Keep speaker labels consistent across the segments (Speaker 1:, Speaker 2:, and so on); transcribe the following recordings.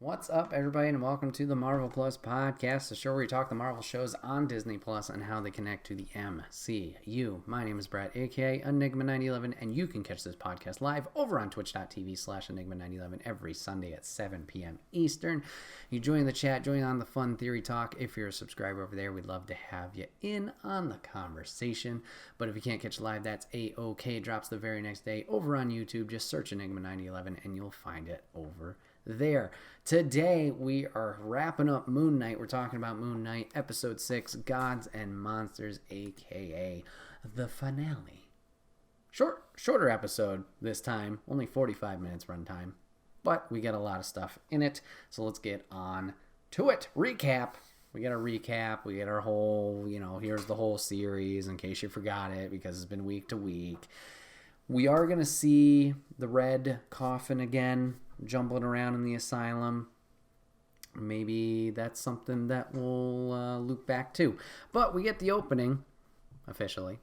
Speaker 1: What's up, everybody, and welcome to the Marvel Plus podcast, the show where we talk the Marvel shows on Disney Plus and how they connect to the MCU. My name is Bret, aka Enigma911, and you can catch this podcast live over on twitch.tv/Enigma911 every Sunday at 7 p.m. Eastern. You join the chat, join on the fun theory talk. If you're a subscriber over there, we'd love to have you in on the conversation. But if you can't catch live, that's A-OK. Drops the very next day over on YouTube. Just search Enigma911 and you'll find it over there. Today we are wrapping up Moon Knight. We're talking about Moon Knight episode 6, Gods and Monsters, aka the finale. Shorter episode this time, only 45 minutes runtime, but we get a lot of stuff in it, so let's get on to it. Recap. We get a recap. We get our whole, here's the whole series in case you forgot it because it's been week to week. We are going to see the red coffin again, jumbling around in the asylum. Maybe that's something that we'll loop back to. But we get the opening, officially.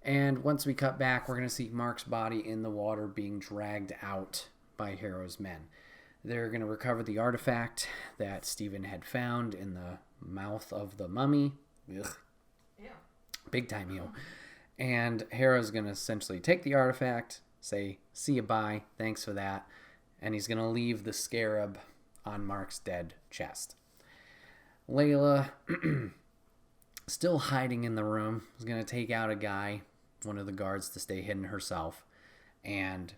Speaker 1: And once we cut back, we're going to see Mark's body in the water being dragged out by Harrow's men. They're going to recover the artifact that Stephen had found in the mouth of the mummy. Ugh. Yeah. Big time heel. And Harrow's going to essentially take the artifact, say, see you, bye, thanks for that. And he's going to leave the scarab on Mark's dead chest. Layla, still hiding in the room, is going to take out a guy, one of the guards, to stay hidden herself. And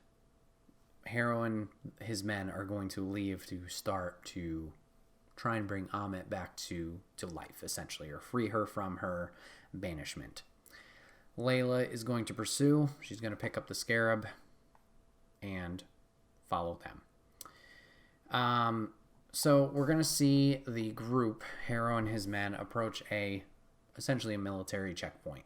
Speaker 1: Harrow and his men are going to leave to start to try and bring Amit back to life, essentially, or free her from her banishment. Layla is going to pursue. She's going to pick up the scarab and follow them. So we're going to see the group, Harrow and his men, approach essentially a military checkpoint.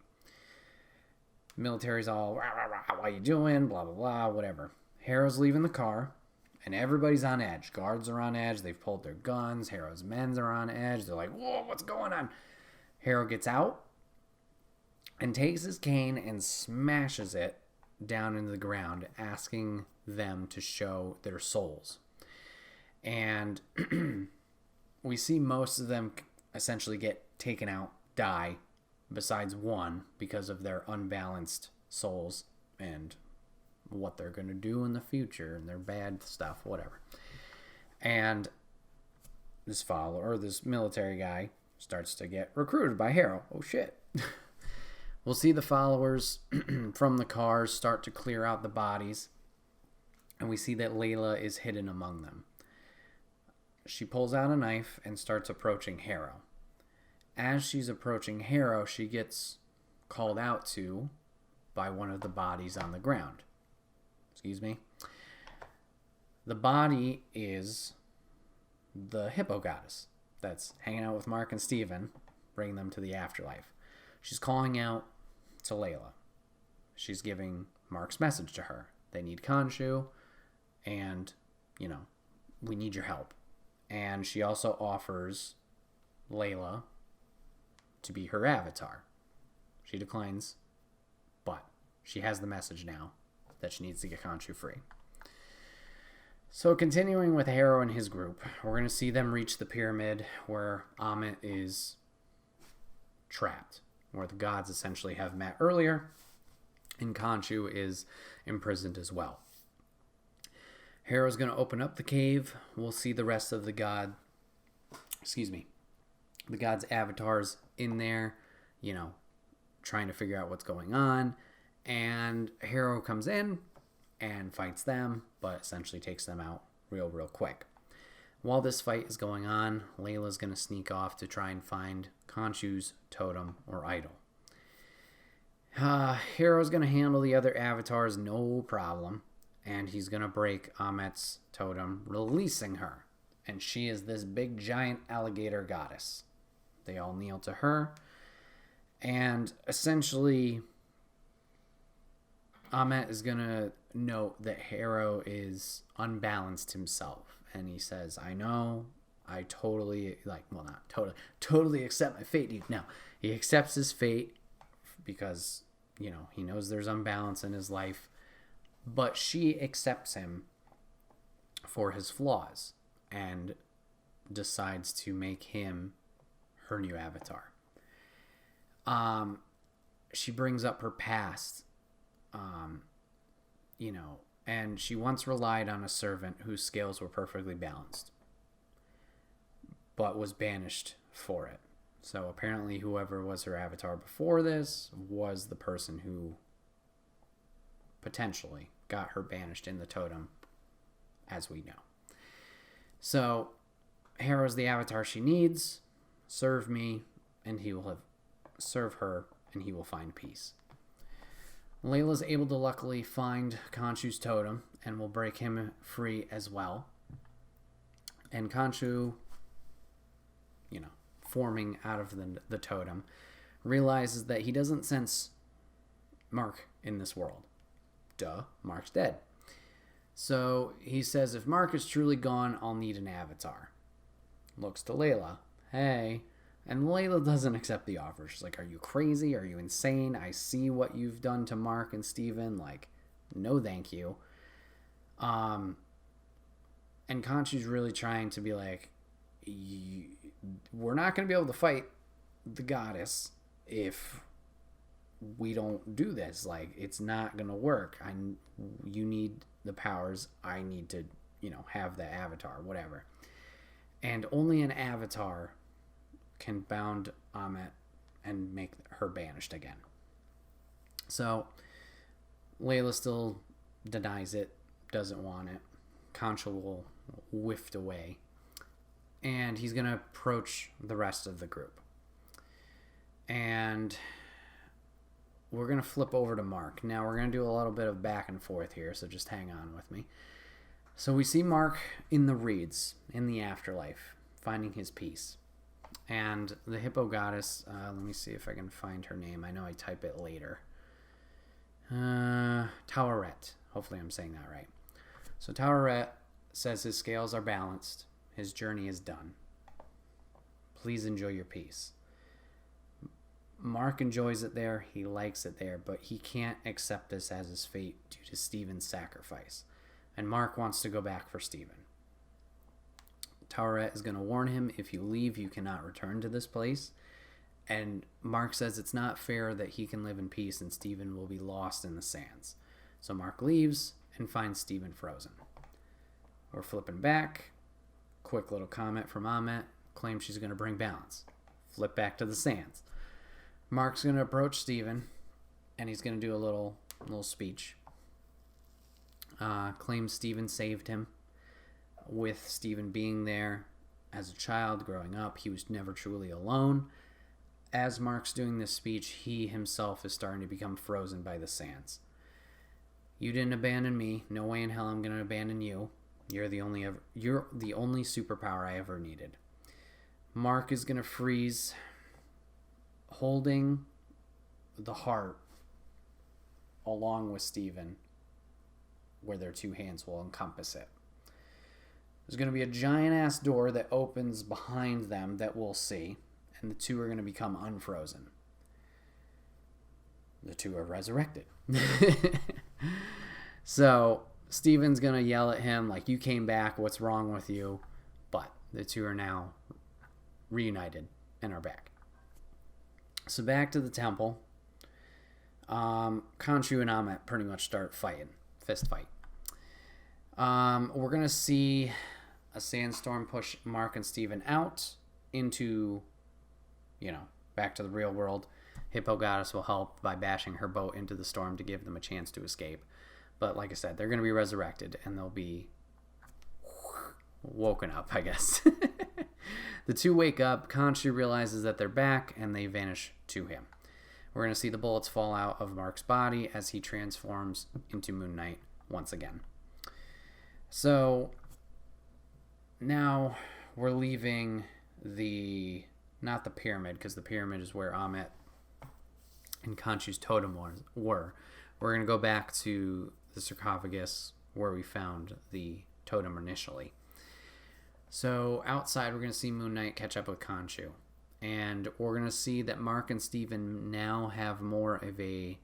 Speaker 1: Military's all, rah, rah, rah, what are you doing? Blah, blah, blah, whatever. Harrow's leaving the car, and everybody's on edge. Guards are on edge. They've pulled their guns. Harrow's men are on edge. They're like, whoa, what's going on? Harrow gets out and takes his cane and smashes it down into the ground, asking them to show their souls. And we see most of them essentially get taken out, die, besides one, because of their unbalanced souls and what they're going to do in the future and their bad stuff, whatever. And this military guy starts to get recruited by Harrow. Oh, shit. We'll see the followers from the cars start to clear out the bodies, and we see that Layla is hidden among them. She pulls out a knife and starts approaching Harrow. As she's approaching Harrow, she gets called out to by one of the bodies on the ground. Excuse me. The body is the hippo goddess that's hanging out with Mark and Steven, bringing them to the afterlife. She's calling out to Layla. She's giving Mark's message to her. They need Khonshu, and, we need your help. And she also offers Layla to be her avatar. She declines, but she has the message now that she needs to get Khonshu free. So continuing with Harrow and his group, we're going to see them reach the pyramid where Amit is trapped, where the gods essentially have met earlier, and Khonshu is imprisoned as well. Harrow's going to open up the cave. We'll see the rest of the gods' avatars in there, trying to figure out what's going on. And Harrow comes in and fights them, but essentially takes them out real quick. While this fight is going on, Layla's going to sneak off to try and find Khonshu's totem or idol. Harrow's going to handle the other avatars no problem, and he's going to break Amit's totem, releasing her. And she is this big giant alligator goddess. They all kneel to her, and essentially Amit is going to note that Harrow is unbalanced himself. And he says, I know, I totally accept my fate, dude. No, he accepts his fate because, he knows there's unbalance in his life. But she accepts him for his flaws. and decides to make him her new avatar. She brings up her past, and she once relied on a servant whose scales were perfectly balanced, but was banished for it. So apparently whoever was her avatar before this was the person who potentially got her banished in the totem, as we know. So Hera's the avatar she needs. Serve me, and he will serve her, and he will find peace. Layla's able to luckily find Khonshu's totem and will break him free as well. And Khonshu, forming out of the totem, realizes that he doesn't sense Mark in this world. Duh, Mark's dead. So he says, if Mark is truly gone, I'll need an avatar. Looks to Layla. Hey. And Layla doesn't accept the offer. She's like, are you crazy? Are you insane? I see what you've done to Mark and Steven. Like, no thank you. And Khonshu's really trying to be like, we're not going to be able to fight the goddess if we don't do this. Like, it's not going to work. You need the powers. I need to, have the avatar, whatever. And only an avatar can bound Ammit and make her banished again. So Layla still denies it, doesn't want it. Khonshu will whiffed away, and he's going to approach the rest of the group. And we're going to flip over to Mark. Now we're going to do a little bit of back and forth here, so just hang on with me. So we see Mark in the reeds, in the afterlife, finding his peace. And the hippo goddess, let me see if I can find her name. I know I type it later. Taweret. Hopefully I'm saying that right. So Taweret says his scales are balanced. His journey is done. Please enjoy your peace. Mark enjoys it there. He likes it there. But he can't accept this as his fate due to Steven's sacrifice. And Mark wants to go back for Steven. Taweret is going to warn him, if you leave, you cannot return to this place. And Mark says it's not fair that he can live in peace and Steven will be lost in the sands. So Mark leaves and finds Steven frozen. We're flipping back. Quick little comment from Ammit. Claims she's going to bring balance. Flip back to the sands. Mark's going to approach Steven, and he's going to do a little speech. Claims Steven saved him. With Steven being there as a child growing up, he was never truly alone. As Mark's doing this speech, he himself is starting to become frozen by the sands. You didn't abandon me. No way in hell I'm going to abandon you. You're the only superpower I ever needed. Mark is going to freeze, holding the heart along with Steven, where their two hands will encompass it. There's going to be a giant-ass door that opens behind them that we'll see, and the two are going to become unfrozen. The two are resurrected. So Steven's going to yell at him like, you came back, what's wrong with you? But the two are now reunited and are back. So back to the temple. Khonshu and Ammit pretty much start fighting. Fist fight. We're going to see a sandstorm push Mark and Steven out into, back to the real world. Hippo Goddess will help by bashing her boat into the storm to give them a chance to escape. But like I said, they're going to be resurrected and they'll be woken up, I guess. The two wake up. Khonshu realizes that they're back and they vanish to him. We're going to see the bullets fall out of Mark's body as he transforms into Moon Knight once again. So now we're leaving not the pyramid, because the pyramid is where Ammit and Khonshu's totem were. We're going to go back to the sarcophagus where we found the totem initially. So outside we're going to see Moon Knight catch up with Khonshu. And we're going to see that Mark and Steven now have more of a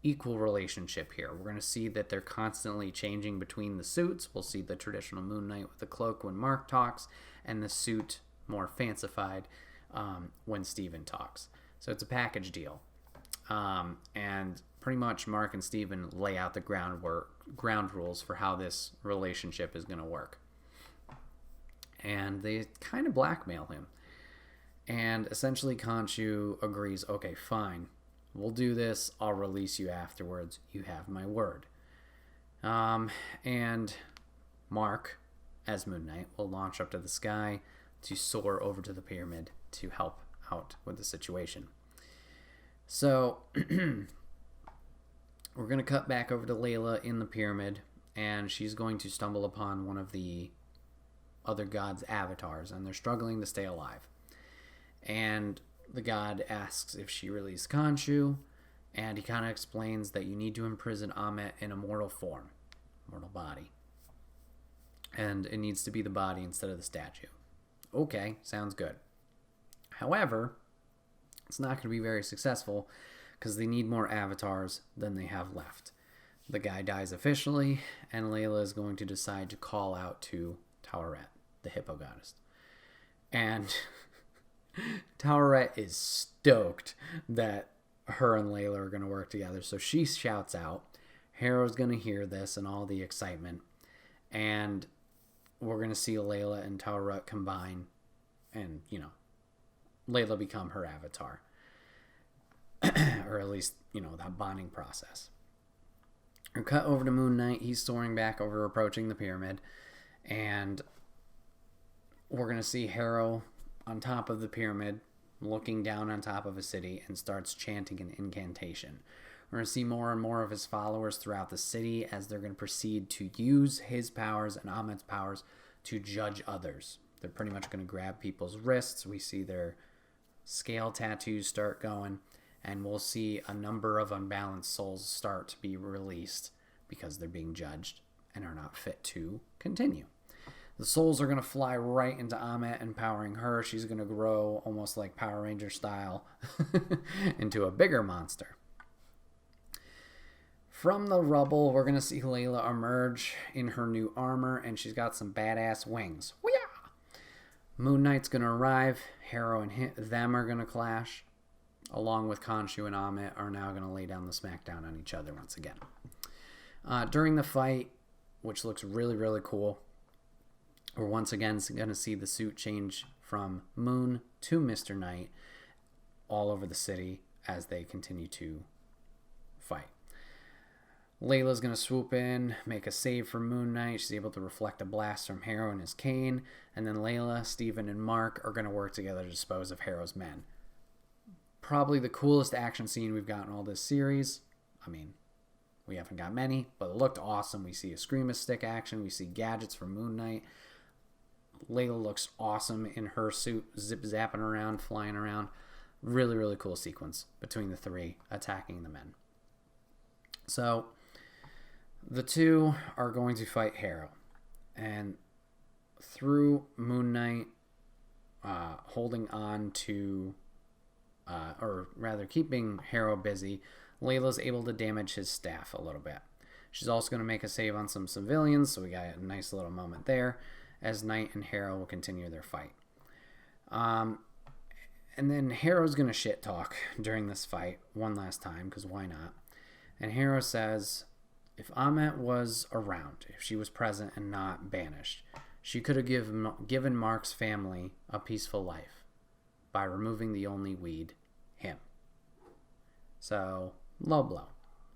Speaker 1: equal relationship here. We're going to see that they're constantly changing between the suits. We'll see the traditional Moon Knight with the cloak when Mark talks, and the suit more fancified when Steven talks. So it's a package deal. And pretty much Mark and Steven lay out the ground rules for how this relationship is going to work. And they kind of blackmail him. And essentially Khonshu agrees, okay, fine, we'll do this. I'll release you afterwards. You have my word. And Mark, as Moon Knight, will launch up to the sky to soar over to the pyramid to help out with the situation. So we're going to cut back over to Layla in the pyramid, and she's going to stumble upon one of the other god's avatars, and they're struggling to stay alive. And the god asks if she released Khonshu, and he kind of explains that you need to imprison Ammit in a mortal form, mortal body. And it needs to be the body instead of the statue. Okay, sounds good. However, it's not going to be very successful because they need more avatars than they have left. The guy dies officially, and Layla is going to decide to call out to Taweret, the hippo goddess. And Taweret is stoked that her and Layla are going to work together. So she shouts out. Harrow's going to hear this and all the excitement. And we're going to see Layla and Taweret combine and, Layla become her avatar. Or at least, that bonding process. We're cut over to Moon Knight. He's soaring back over, approaching the pyramid. And we're going to see Harrow on top of the pyramid, looking down on top of a city, and starts chanting an incantation. We're going to see more and more of his followers throughout the city as they're going to proceed to use his powers and Ammit's powers to judge others. They're pretty much going to grab people's wrists. We see their scale tattoos start going, and we'll see a number of unbalanced souls start to be released because they're being judged and are not fit to continue. The souls are going to fly right into Ammit, empowering her. She's going to grow almost like Power Ranger style into a bigger monster. From the rubble, we're going to see Layla emerge in her new armor, and she's got some badass wings. Wee-yah! Moon Knight's going to arrive. Harrow and them are going to clash, along with Khonshu and Ammit are now going to lay down the smackdown on each other once again. During the fight, which looks really, really cool, we're once again going to see the suit change from Moon to Mr. Knight all over the city as they continue to fight. Layla's going to swoop in, make a save for Moon Knight. She's able to reflect a blast from Harrow and his cane. And then Layla, Steven, and Mark are going to work together to dispose of Harrow's men. Probably the coolest action scene we've got in all this series. I mean, we haven't got many, but it looked awesome. We see a Screamer stick action. We see gadgets from Moon Knight. Layla looks awesome in her suit, zip-zapping around, flying around. Really, really cool sequence between the three attacking the men. So, the two are going to fight Harrow. And through Moon Knight holding on to, or rather keeping Harrow busy, Layla's able to damage his staff a little bit. She's also going to make a save on some civilians, so we got a nice little moment there, as Knight and Harrow will continue their fight. And then Harrow's going to shit talk during this fight one last time, because why not? And Harrow says, if Ammit was around, if she was present and not banished, she could have given Mark's family a peaceful life by removing the only weed, him. So, low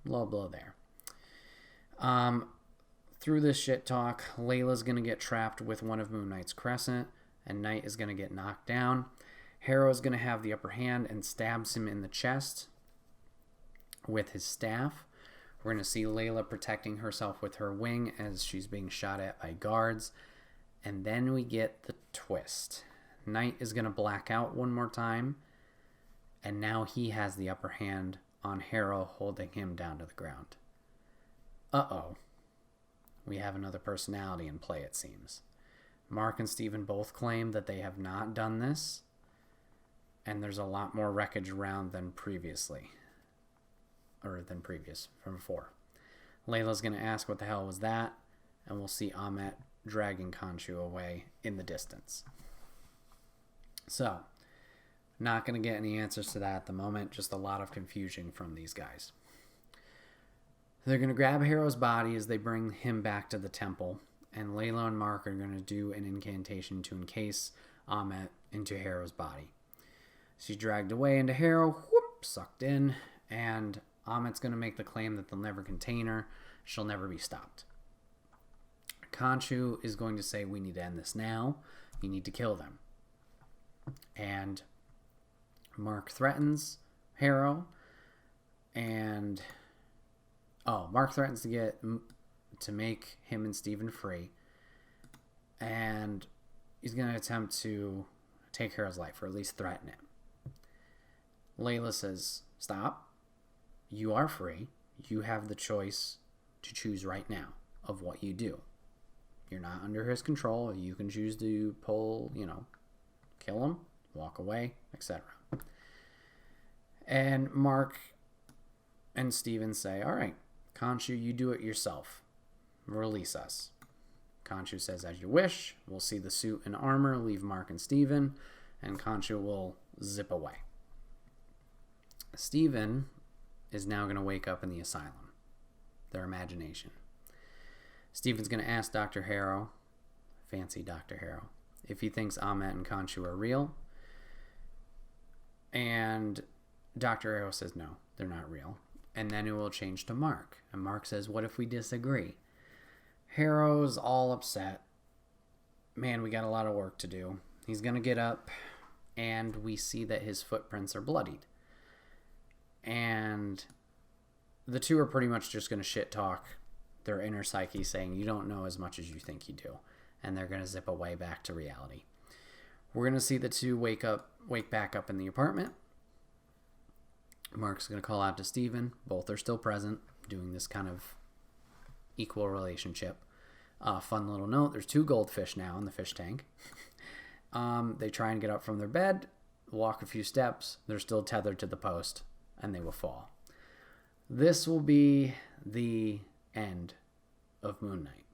Speaker 1: blow there. Through this shit talk, Layla's going to get trapped with one of Moon Knight's crescent, and Knight is going to get knocked down. Harrow's going to have the upper hand and stabs him in the chest with his staff. We're going to see Layla protecting herself with her wing as she's being shot at by guards. And then we get the twist. Knight is going to black out one more time, and now he has the upper hand on Harrow, holding him down to the ground. Uh-oh. We have another personality in play, it seems. Mark and Steven both claim that they have not done this, and there's a lot more wreckage around than previously. than previous from before. Layla's going to ask what the hell was that, and we'll see Ahmet dragging Khonshu away in the distance. So, not going to get any answers to that at the moment, just a lot of confusion from these guys. They're going to grab Harrow's body as they bring him back to the temple, and Layla and Mark are going to do an incantation to encase Ahmet into Harrow's body. She's dragged away into Harrow, sucked in, and Ahmet's going to make the claim that they'll never contain her. She'll never be stopped. Khonshu is going to say, we need to end this now. You need to kill them. And Mark threatens Harrow, and Mark threatens to make him and Steven free, and he's going to attempt to take Harrow's life, or at least threaten it. Layla says, stop. You are free. You have the choice to choose right now of what you do. You're not under his control. You can choose to pull, kill him, walk away, etc. And Mark and Steven say, all right, Khonshu, you do it yourself. Release us. Khonshu says, as you wish. We'll see the suit and armor leave Mark and Steven, and Khonshu will zip away. Steven is now going to wake up in the asylum, their imagination. Steven's going to ask Dr. Harrow, fancy Dr. Harrow, if he thinks Ahmet and Khonshu are real. And Dr. Harrow says no, they're not real. And then it will change to Mark. And Mark says, what if we disagree? Harrow's all upset. Man, we got a lot of work to do. He's going to get up, and we see that his footprints are bloodied. And the two are pretty much just going to shit talk their inner psyche, saying, you don't know as much as you think you do. And they're going to zip away back to reality. We're going to see the two wake back up in the apartment. Mark's going to call out to Steven. Both are still present, doing this kind of equal relationship. Fun little note, there's 2 goldfish now in the fish tank. They try and get up from their bed, walk a few steps. They're still tethered to the post, and they will fall. This will be the end of Moon Knight.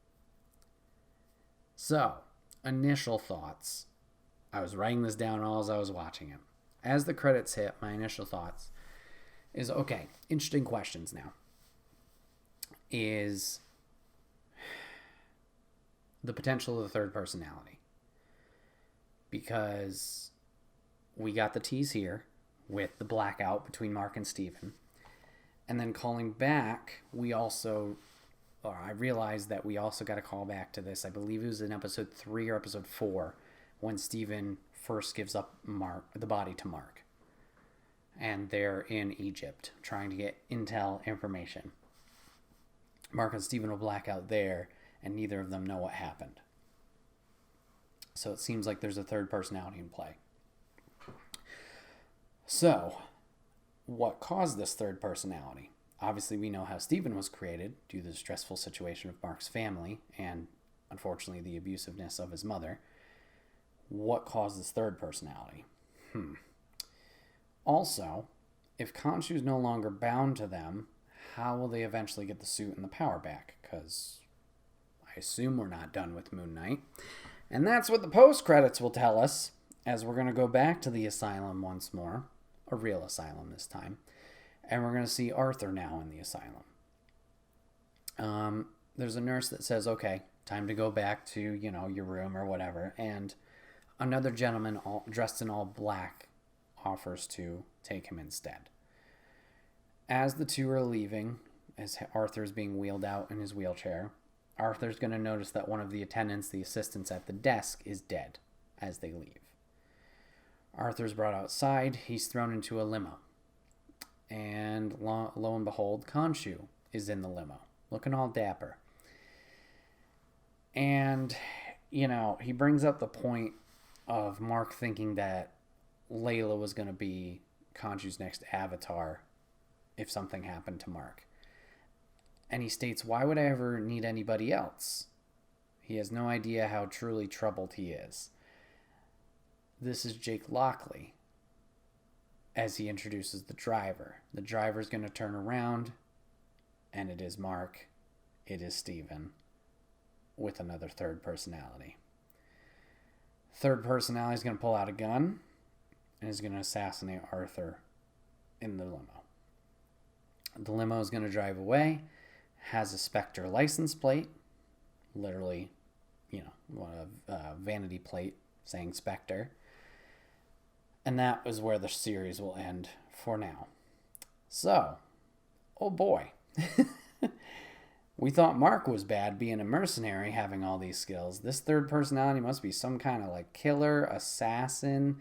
Speaker 1: So, initial thoughts. I was writing this down all as I was watching it. As the credits hit, my initial thoughts is, okay, interesting questions now. Is the potential of the third personality. Because we got the tease here with the blackout between Mark and Steven. And then calling back, I realized that we also got to call back to this. I believe it was in episode 3 or episode 4 when Steven first gives up the body to Mark. And they're in Egypt trying to get intel information. Mark and Steven will black out there, and neither of them know what happened. So it seems like there's a third personality in play. So, what caused this third personality? Obviously, we know how Steven was created due to the stressful situation of Mark's family and, unfortunately, the abusiveness of his mother. What caused this third personality? Also, if Khonshu's no longer bound to them, how will they eventually get the suit and the power back? Because I assume we're not done with Moon Knight. And that's what the post-credits will tell us, as we're going to go back to the asylum once more. A real asylum this time. And we're going to see Arthur now in the asylum. There's a nurse that says, okay, time to go back to, your room or whatever. And another gentleman dressed in all black offers to take him instead. As the two are leaving, as Arthur's being wheeled out in his wheelchair, Arthur's going to notice that one of the attendants, the assistants at the desk, is dead as they leave. Arthur's brought outside. He's thrown into a limo. And lo and behold, Khonshu is in the limo, looking all dapper. And, he brings up the point of Mark thinking that Layla was going to be Khonshu's next avatar if something happened to Mark. And he states, why would I ever need anybody else? He has no idea how truly troubled he is. This is Jake Lockley. as he introduces the driver. The driver's going to turn around, and it is Mark. It is Steven with another third personality. Third personality is going to pull out a gun and is going to assassinate Arthur in the limo. The limo is going to drive away, has a Spectre license plate, literally, a vanity plate saying Spectre. And that is where the series will end for now. So, oh boy. We thought Mark was bad being a mercenary, having all these skills. This third personality must be some kind of like killer, assassin.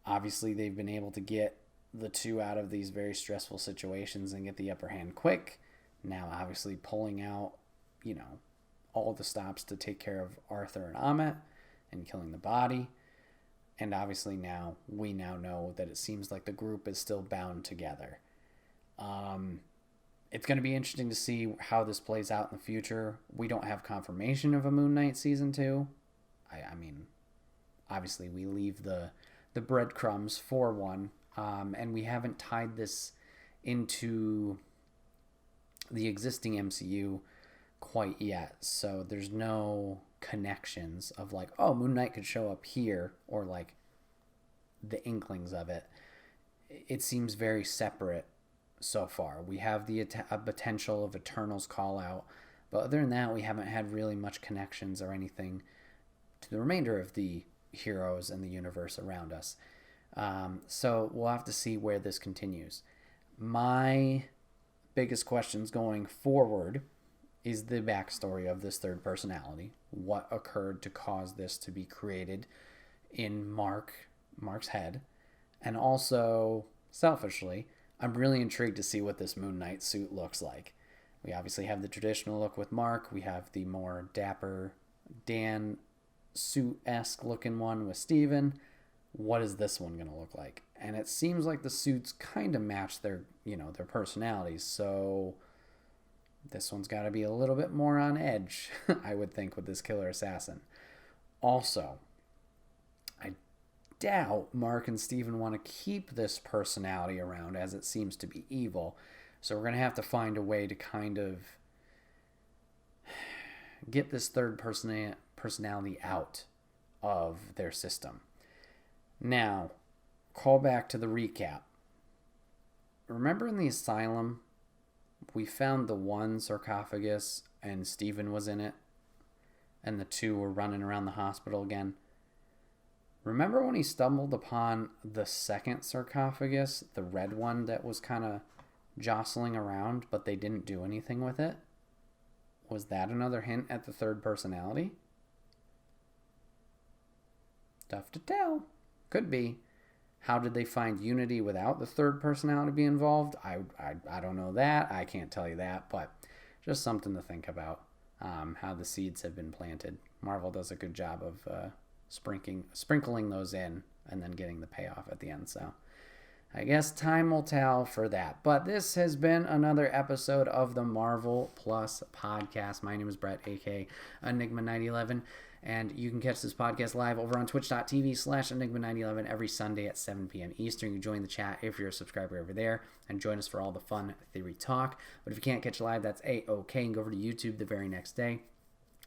Speaker 1: Obviously, they've been able to get the two out of these very stressful situations and get the upper hand quick. Now, obviously, pulling out, all the stops to take care of Arthur and Amit and killing the body. And obviously we now know that it seems like the group is still bound together. It's going to be interesting to see how this plays out in the future. We don't have confirmation of a Moon Knight season 2. I mean, obviously we leave the breadcrumbs for one, and we haven't tied this into the existing MCU quite yet. So there's no connections of like, oh, Moon Knight could show up here, or like the inklings of it. It seems very separate so far. We have the potential of Eternals call out, but other than that, we haven't had really much connections or anything to the remainder of the heroes and the universe around us. So we'll have to see where this continues. My biggest questions going forward is the backstory of this third personality. What occurred to cause this to be created in Mark's head? And also, selfishly, I'm really intrigued to see what this Moon Knight suit looks like. We obviously have the traditional look with Mark. We have the more dapper Dan suit-esque looking one with Steven. What is this one going to look like? And it seems like the suits kind of match their personalities. So this one's got to be a little bit more on edge, I would think, with this killer assassin. Also, I doubt Mark and Steven want to keep this personality around, as it seems to be evil. So we're going to have to find a way to kind of get this third personality out of their system. Now, call back to the recap. Remember in the asylum, we found the one sarcophagus and Steven was in it, and the two were running around the hospital again. Remember when he stumbled upon the second sarcophagus, the red one that was kind of jostling around, but they didn't do anything with it? Was that another hint at the third personality? Tough to tell. Could be. How did they find unity without the third personality to be involved? I don't know that. I can't tell you that, but just something to think about, how the seeds have been planted. Marvel does a good job of sprinkling those in and then getting the payoff at the end. So I guess time will tell for that. But this has been another episode of the Marvel Plus podcast. My name is Bret, aka Enigma911. And you can catch this podcast live over on twitch.tv/Enigma911 every Sunday at 7 p.m. Eastern. You can join the chat if you're a subscriber over there and join us for all the fun theory talk. But if you can't catch it live, that's A-OK. And go over to YouTube the very next day.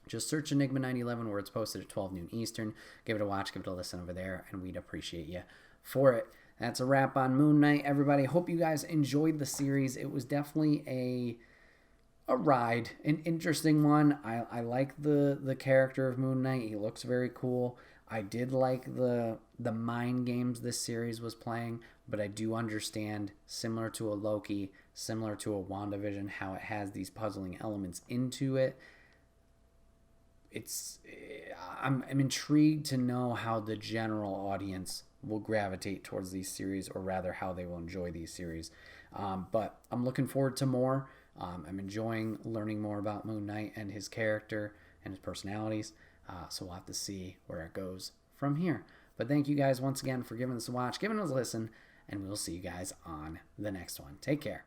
Speaker 1: Just search Enigma911 where it's posted at 12 noon Eastern. Give it a watch, give it a listen over there, and we'd appreciate you for it. That's a wrap on Moon Knight, everybody. Hope you guys enjoyed the series. It was definitely a ride, an interesting one. I like the character of Moon Knight. He looks very cool. I did like the mind games this series was playing, but I do understand, similar to a Loki, similar to a WandaVision, how it has these puzzling elements into it. I'm intrigued to know how the general audience will gravitate towards these series, or rather how they will enjoy these series. But I'm looking forward to more. I'm enjoying learning more about Moon Knight and his character and his personalities. So we'll have to see where it goes from here. But thank you guys once again for giving us a watch, giving us a listen, and we'll see you guys on the next one. Take care.